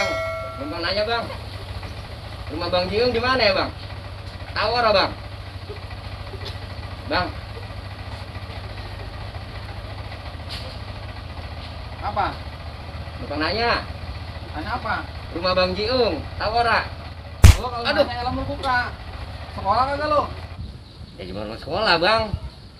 bang, numpang nanya bang, rumah Bang Jiung di mana ya bang? Tawar bang? Bang, Apa? numpang nanya, Tanya apa? rumah Bang Jiung, Tawara. Lo kalau Aduh. nanya helm lu buka. Sekolah kagak lo? Ya cuma mau sekolah bang,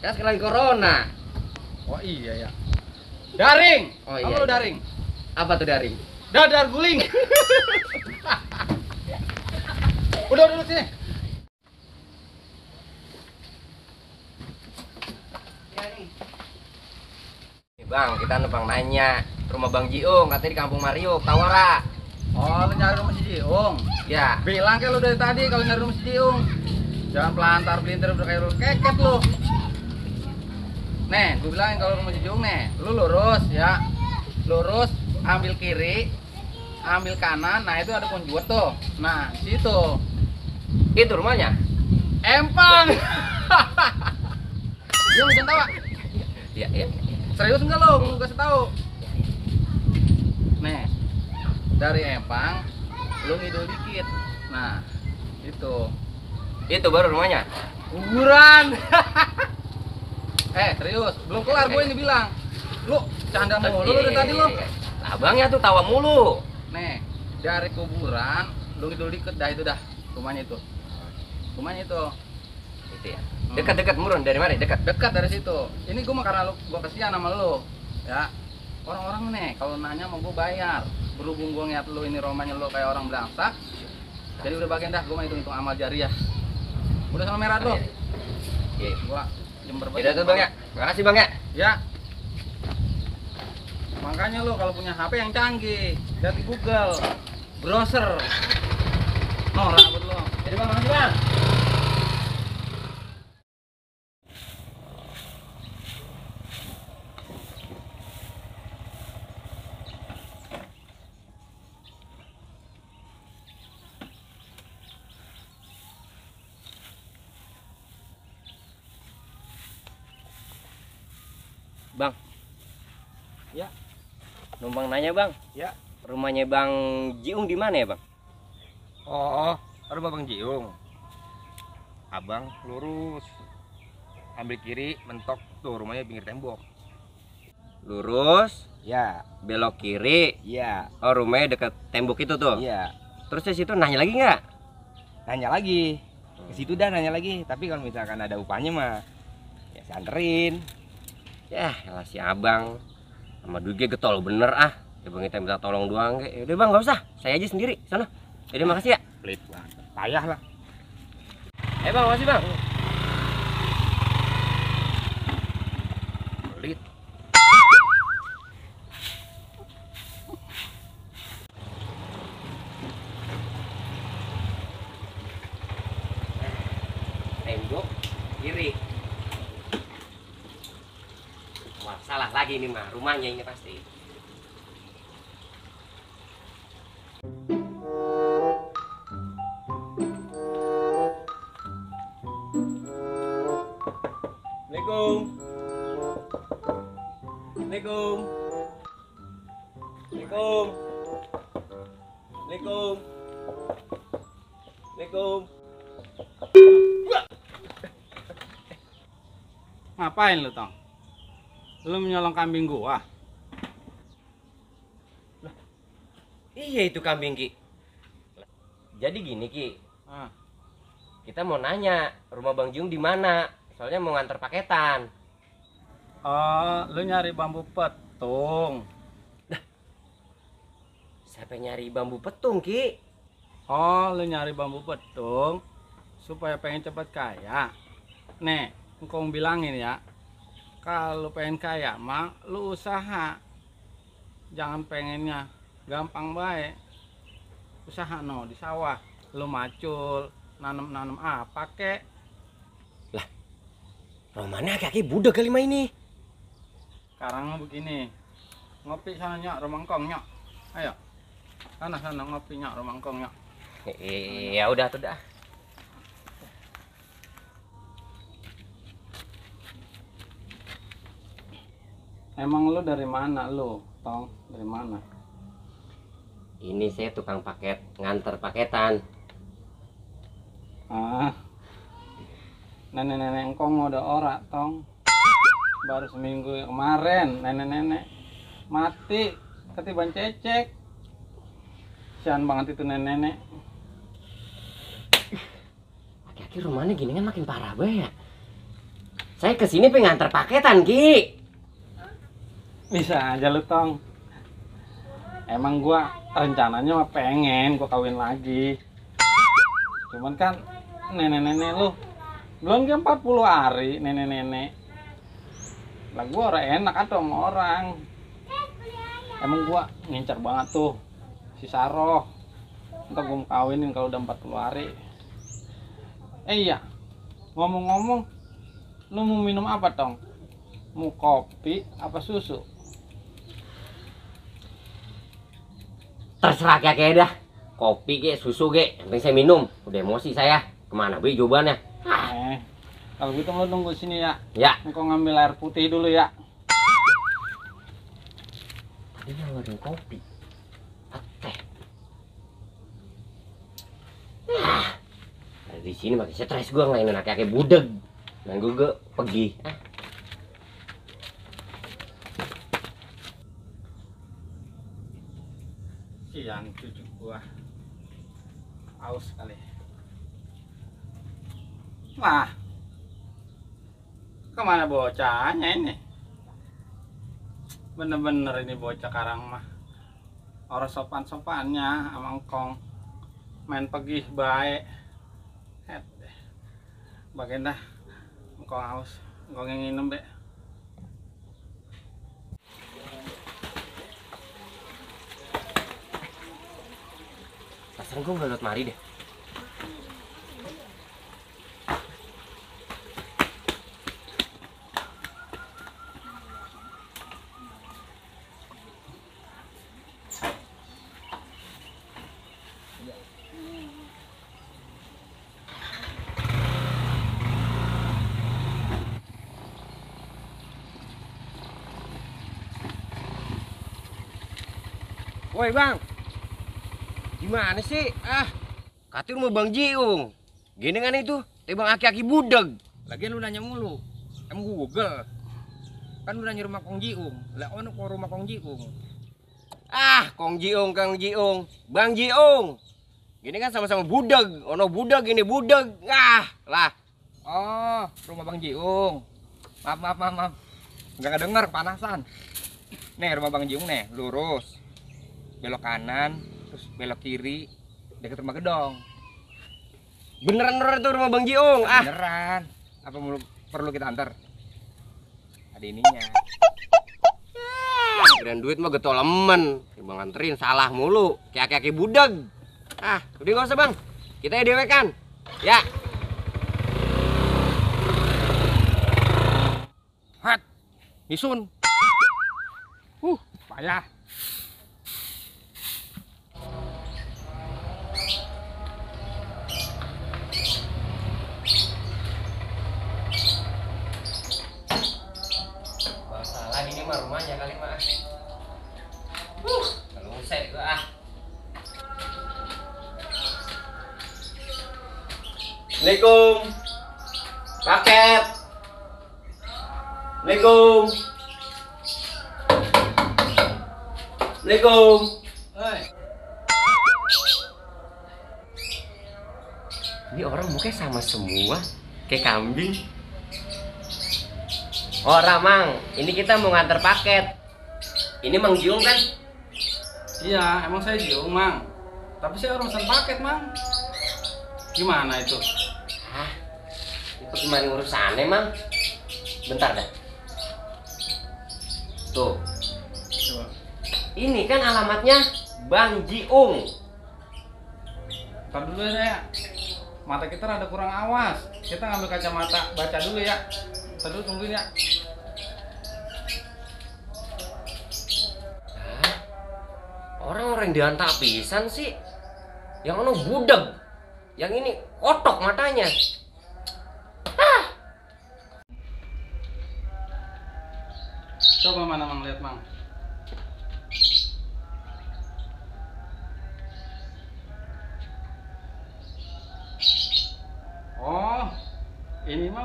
kan sekarang lagi corona. Oh iya ya. Daring. Oh Kamu iya, lo iya. daring. Apa tuh daring? Dadar guling. Udah dulu sini. Nih, bang, kita numpang nanya, rumah Bang Jiung, katanya di Kampung Mario, Tawara. Oh, lu nyari rumah si Jiung. Ya, Bilang kayak lu dari tadi kalau nyari rumah si Jiung. Jangan pelantar pelintir udah kayak lu keket lu. Nih, gue bilangin kalau rumah si Jiung nih, lu lurus ya. Lurus, ambil kiri, ambil kanan. Nah, itu ada konjuat tuh. Nah, situ. itu rumahnya. Empang. Dia jangan tawa. Iya, iya. Serius enggak lo? Gue kasih tahu. Nih, dari Empang, lu ngidul dikit. Nah, itu. Itu baru rumahnya. Kuburan. Serius, belum kelar gue ini bilang. Lu canda mulu lu dari tadi lu. Abangnya tuh tawa mulu. Nih, dari kuburan, lu ngidul dikit dah itu dah. Rumahnya itu. Rumahnya itu. Itu ya. Dekat-dekat murun dari mana? Dekat. Dekat dari situ. Ini gue mah karena gue kesian sama lu. Ya. Orang-orang nih kalau nanya mau gue bayar. Berhubung gue ngeliat lu ini romanya lu kayak orang belangsak. Jadi udah bagian dah gue mah hitung amal jariah. Udah sama merah tuh. Iya. Gua Jember Udah tuh bang ya. Makasih bang ya. Ya. Makanya lo kalau punya HP yang canggih, lihat di Google, browser. Norak buat lo. Jadi bang, makasih bang. Bang, Ya. numpang nanya bang, Ya. rumahnya Bang Jiung di mana ya bang? Oh, rumah Bang Jiung. Abang lurus, ambil kiri, mentok tuh rumahnya pinggir tembok. Lurus, Ya, belok kiri. ya, Oh rumahnya deket tembok itu tuh. iya. Terus di situ nanya lagi nggak? Nanya lagi, ke situ dah nanya lagi. Tapi kalau misalkan ada upahnya mah, ya saya anterin. Ya, elah si abang sama duitnya getol bener ah. Ya bang kita minta tolong doang kayak. Udah bang nggak usah, saya aja sendiri sana. Jadi makasih ya. Pelit banget, payah lah. Bang, makasih bang. Pelit. Tembok kiri. Wah salah lagi nih mah, rumahnya ini pasti. Assalamualaikum. Assalamualaikum. Assalamualaikum. Assalamualaikum. Assalamualaikum. Ngapain lu, Tong? Lu menyolong kambing gua? Iya itu kambing Ki. Jadi gini Ki, Ah. kita mau nanya rumah Bang Jiung di mana? Soalnya mau nganter paketan. Oh, lu nyari bambu petung. Siapa yang nyari bambu petung Ki? Oh, lu nyari bambu petung supaya pengen cepat kaya. Nih, engkau bilangin ya. Kalau pengen kaya mah lu usaha. Jangan pengennya gampang baik. Usaha no di sawah. Lu macul, nanam-nanam apa kek? Romana kaki budak kali mah ini. Sekarang mah begini. Ngopi sana nyok, romangkong nyok. Ayo. Sana ngopi nyok, romangkong nyok. Ya udah tuh dah. Emang lu dari mana lu, Tong? Dari mana? Ini saya tukang paket, nganter paketan. Ah, nenek-nenek engkong udah ora tong. Baru seminggu kemarin nenek-nenek mati ketiban cecek. Sian banget itu nenek-nenek. Aki-aki rumahnya gini kan makin parah banget ya. Saya kesini pengen nganter paketan, Ki. Bisa aja lu tong. Emang gua rencananya mah pengen gua kawin lagi. Cuman kan nenek-nenek lu belum ke 40 hari nenek-nenek. Lah gua orang enak atau sama orang. Emang gua ngincar banget tuh si Saroh. Entar gua mau kawinin kalau udah 40 hari. Iya. Ngomong-ngomong, lu mau minum apa, Tong? Mau kopi apa susu? Terserah Aki dah. Kopi ke, susu ke, yang penting saya minum. Udah emosi saya. Kemana beli jawabannya? Kalau gitu lu tunggu sini ya. Ya. Engkau ngambil air putih dulu ya. Tadi nawarin kopi. Teh. Dari sini makin stres gua ngelainin aki-aki budeg. Nanggu gue pergi. Sian cucu gua. Aus kali. Wah. Kemana bocahnya ini? Bener-bener ini bocah karang mah. Orang sopan-sopannya sama engkong. Main pergi baik. Bagian dah. Engkong haus. Engkong yang minum deh. Pasang gue nggak lewat mari deh. Woi bang, gimana sih? Kata rumah Bang Jiung. Gini kan itu, bang aki-aki budeg. Lagian lu nanya mulu. Emang Google. Kan lu nanya rumah Kong Jiung. Lah ono kok rumah Kong Jiung. Kong Jiung, Kang Jiung, Bang Jiung. Gini kan sama-sama budeg. Ono budeg, ini budeg. Lah. Oh, rumah Bang Jiung. Maaf. Enggak kedenger, panasan. Nih rumah Bang Jiung nih, lurus. Belok kanan, terus belok kiri, deket rumah gedong. Beneran itu rumah Bang Jiung. Beneran. Apa perlu kita antar? Ada ininya. Kirain duit mah getolemen. Bang anterin salah mulu. Kayak aki-aki budeg. Udah gak usah bang. Kita EDW kan. Ya. Hat. Isun. Payah. Masalah ini mah rumahnya kali mah. Kalau usai gua Assalamualaikum. Paket. Assalamualaikum. Assalamualaikum. Ini orang mukanya sama semua, kayak kambing. Mang, ini kita mau nganter paket. Ini Mang Jiung kan? Iya, emang saya Jiung, Mang. Tapi saya orang pesan paket, Mang. Gimana itu? Itu gimana urusannya, Mang? Bentar dah. Tuh. Coba. Ini kan alamatnya Bang Jiung. Ntar dulu ya. Mata kita rada kurang awas. Kita ngambil kacamata, baca dulu ya. Ntar dulu tungguin ya. Orang-orang diantak pisan sih. Yang ono budeg. Yang ini kotok matanya. Coba mana Mang, lihat Mang.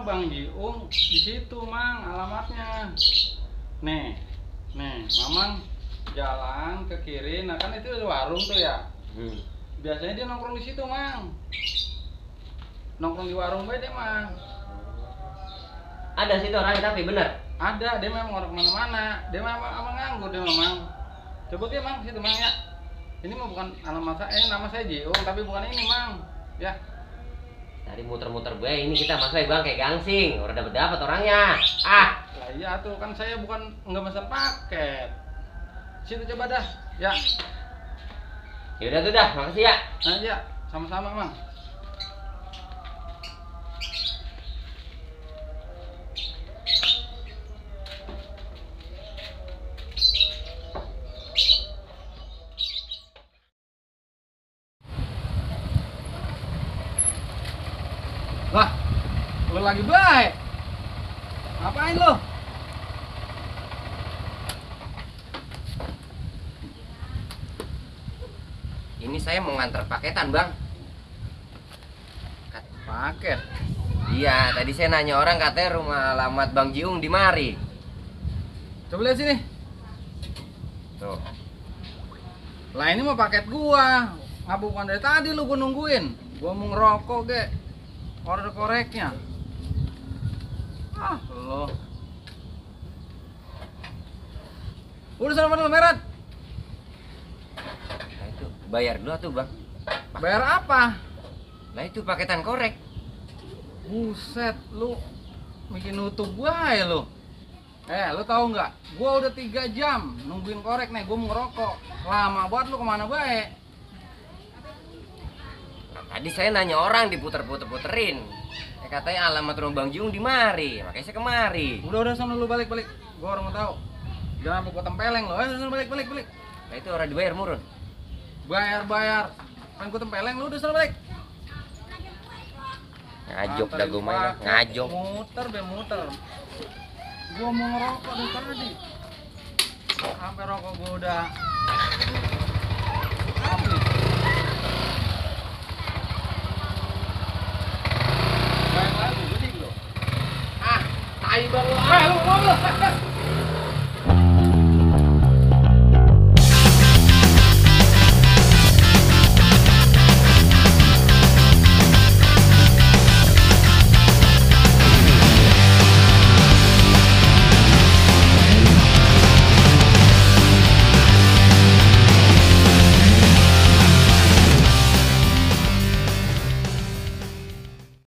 Bang Jiung di situ, Mang, alamatnya. Nih, Mamang jalan ke kiri, nah kan itu ada warung tuh ya. Biasanya dia nongkrong di situ, Mang. Nongkrong di warung beda, Mang. Ada situ orang tapi bener. Ada, dia memang orang kemana-mana. Dia memang abang nganggur dia memang. Coba dia, Mang, situ, Mang, ya. Ini mah bukan alamat saya, nama saya Jiung, tapi bukan ini, Mang. Ya. Tadi muter-muter gue, ini kita masuk bang kayak gangsing, udah dapat orangnya. Ah, Lah iya tuh, kan saya bukan nggak pesan paket. Situ coba dah, ya. yaudah tuh dah, makasih ya. Nah, ya, sama-sama, Mang. Lah, lu lagi baik. Ngapain lu? Ini saya mau nganter paketan bang. Paket. Iya, tadi saya nanya orang katanya rumah alamat Bang Jiung di mari. Coba lihat sini. Tuh. Lah ini mau paket gua. Ngapa bukan dari tadi lu gua nungguin. Gua mau ngerokok, ge. Order koreknya. Ah, lo. Udah sana mana Merat? Nah itu bayar dulu tuh bang. Bayar apa? Nah itu paketan korek. Buset, lu bikin nutup gua ya lu. Lu tahu nggak? Gua udah 3 jam nungguin korek nih, gua mau ngerokok. Lama banget lu kemana baik? Nah, tadi saya nanya orang diputer-puterin. Katanya alamat rumah Bang Jiung di mari, makanya saya kemari. Udah sana lu balik. Gua orang mau tahu. Jangan sampai gua tempeleng lo. Sana balik. Nah itu orang dibayar murun. Bayar. Kan gua tempeleng lu, udah sana balik. Ngajok dah gue main, ngajok. Muter. Gua mau ngerokok dari tadi. Sampai rokok gua udah habis. Bayar lagi, gede lo. Ah, tai bang lo. Lu.